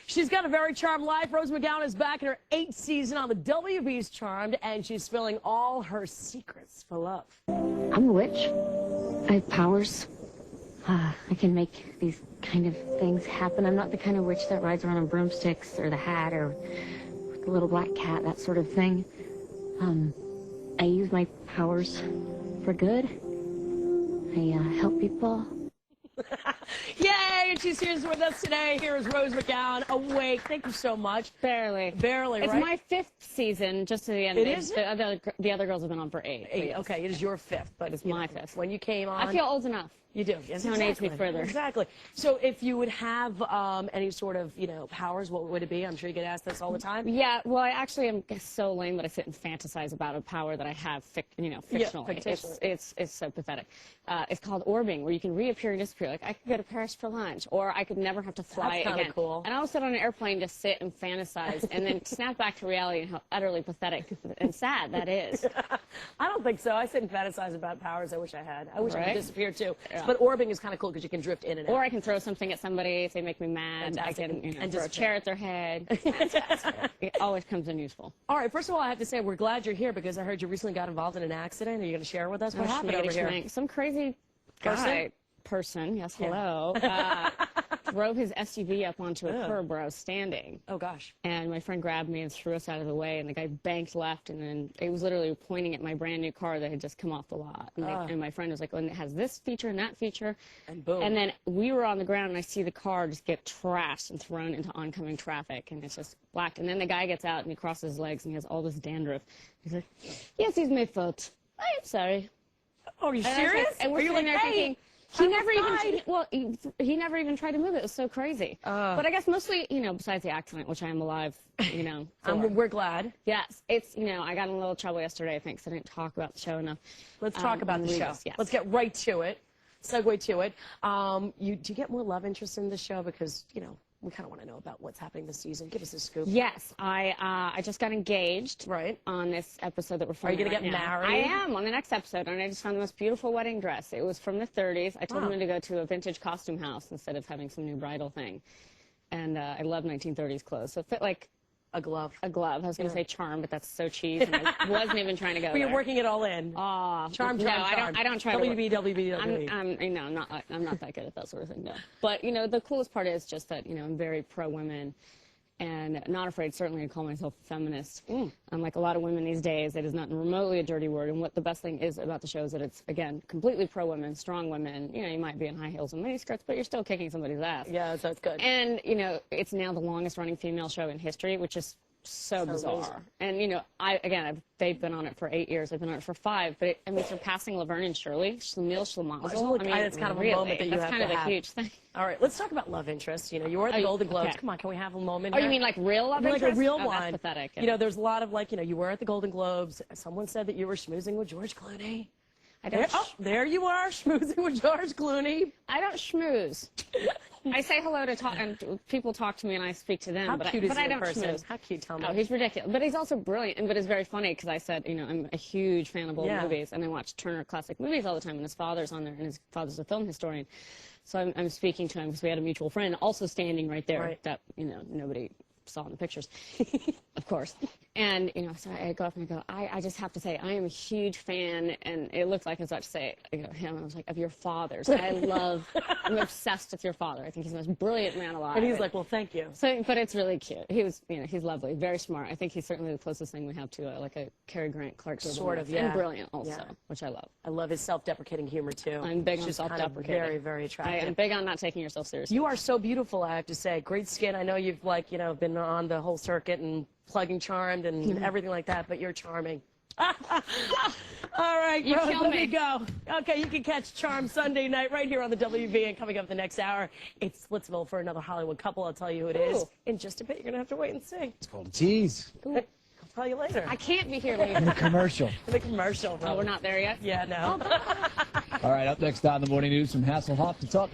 She's got a very charmed life. Rose McGowan is back in her 8th season on the WB's Charmed, and she's spilling all her secrets for love. I'm a witch. I have powers. I can make these kind of things happen. I'm not the kind of witch that rides around on broomsticks or the hat or the little black cat, that sort of thing. I use my powers for good. I help people. Yay! And she's here with us today. Here is Rose McGowan, awake. Thank you so much. Barely. Barely, it's right? my 5th season, just to the end. It is? The other girls have been on for 8. Yes. Okay, it is your 5th, but it's my 5th. When you came on... I feel old enough. You do. Yes, don't age me further. Exactly. So if you would have any sort of, powers, what would it be? I'm sure you get asked this all the time. Yeah, well, I actually am so lame that I sit and fantasize about a power that I have, fictionally. Yeah, it's so pathetic. It's called orbing, where you can reappear and disappear. Like, I could go to Paris for lunch, or I could never have to fly again. That's kind of cool. And I'll sit on an airplane, just sit and fantasize, and then snap back to reality and how utterly pathetic and sad that is. I don't think so. I sit and fantasize about powers I wish I had. I wish I could disappear, too. Yeah. But orbing is kind of cool because you can drift in and out. Or I can throw something at somebody if they make me mad. I can throw a chair at their head. It always comes in useful. All right, first of all, I have to say we're glad you're here because I heard you recently got involved in an accident. Are you going to share with us what happened over here? Some crazy person, yes, hello, drove his SUV up onto a curb where I was standing. Oh, gosh. And my friend grabbed me and threw us out of the way, and the guy banked left, and then it was literally pointing at my brand new car that had just come off the lot. And my friend was like, well, it has this feature and that feature. And boom. And then we were on the ground, and I see the car just get trashed and thrown into oncoming traffic, and it's just black. And then the guy gets out, and he crosses his legs, and he has all this dandruff. He's like, yes, it's my fault. I am sorry. Oh, are you serious? And we're sitting there thinking, he never even tried to move it. It was so crazy. But I guess mostly, besides the accident, which I am alive, we're glad. Yes. It's, I got in a little trouble yesterday, I think, so I didn't talk about the show enough. Let's talk about the show. Yes. Let's get right to it. Segue to it. Do you get more love interest in the show? Because, we kind of want to know about what's happening this season. Give us a scoop. Yes, I just got engaged on this episode that we're filming. Are you going to get married? I am on the next episode, and I just found the most beautiful wedding dress. It was from the 30s. I told him to go to a vintage costume house instead of having some new bridal thing. And I love 1930s clothes, so it fit like a glove. A glove. I was going to say charm, but that's so cheese, and I wasn't even trying to go But you're working it all in. Charm. No, I don't try WB. I'm not that good at that sort of thing, no. But, the coolest part is just that, I'm very pro-women and not afraid, certainly, to call myself a feminist. Unlike a lot of women these days, it is not remotely a dirty word. And what the best thing is about the show is that it's, again, completely pro-women, strong women. You might be in high heels and miniskirts, but you're still kicking somebody's ass. Yeah, so it's good. And, it's now the longest-running female show in history, which is so bizarre. Amazing. And, they've been on it for 8 years. I've been on it for 5. But, surpassing Laverne and Shirley, Schlemiel, Schlemazel. That's kind of a moment that you have to have. That's kind of a huge thing. All right, let's talk about love interest. You were at the Golden Globes. Okay. Come on, can we have a moment Oh, here? you mean like real love interest? Like a real one. That's pathetic. There's a lot of, you were at the Golden Globes. Someone said that you were schmoozing with George Clooney. There you are, schmoozing with George Clooney. I don't schmooze. I say hello to and people talk to me, and I speak to them. How cute is I don't person? schmooze. How cute, tell me. Oh, he's ridiculous. But he's also brilliant, but it's very funny because I said, I'm a huge fan of old movies, and I watch Turner Classic Movies all the time, and his father's on there, and his father's a film historian. So I'm speaking to him because we had a mutual friend also standing right there that, nobody saw in the pictures, of course. And, so I go up and I go, I just have to say, I am a huge fan, and it looked like I was about to say, him, I was like, of your father's. I'm obsessed with your father. I think he's the most brilliant man alive. And he's like, well, thank you. So, but it's really cute. He was, he's lovely, very smart. I think he's certainly the closest thing we have to, like a Cary Grant, Clark Gable. Sort of, And brilliant also, which I love. I love his self-deprecating humor, too. I'm big on self-deprecating. Very, very attractive. I'm big on not taking yourself seriously. You are so beautiful, I have to say. Great skin. I know you've, been on the whole circuit and plugging Charmed and everything like that, but you're charming. All right, Rose, let me go. Okay, you can catch Charmed Sunday night right here on the WB, and coming up the next hour, it's Splitsville for another Hollywood couple. I'll tell you who it is in just a bit. You're going to have to wait and see. It's called tease. I'll tell you later. I can't be here later. In the commercial. In the commercial. Oh, we're not there yet? Yeah, no. All right, up next on the Morning News from Hasselhoff to talk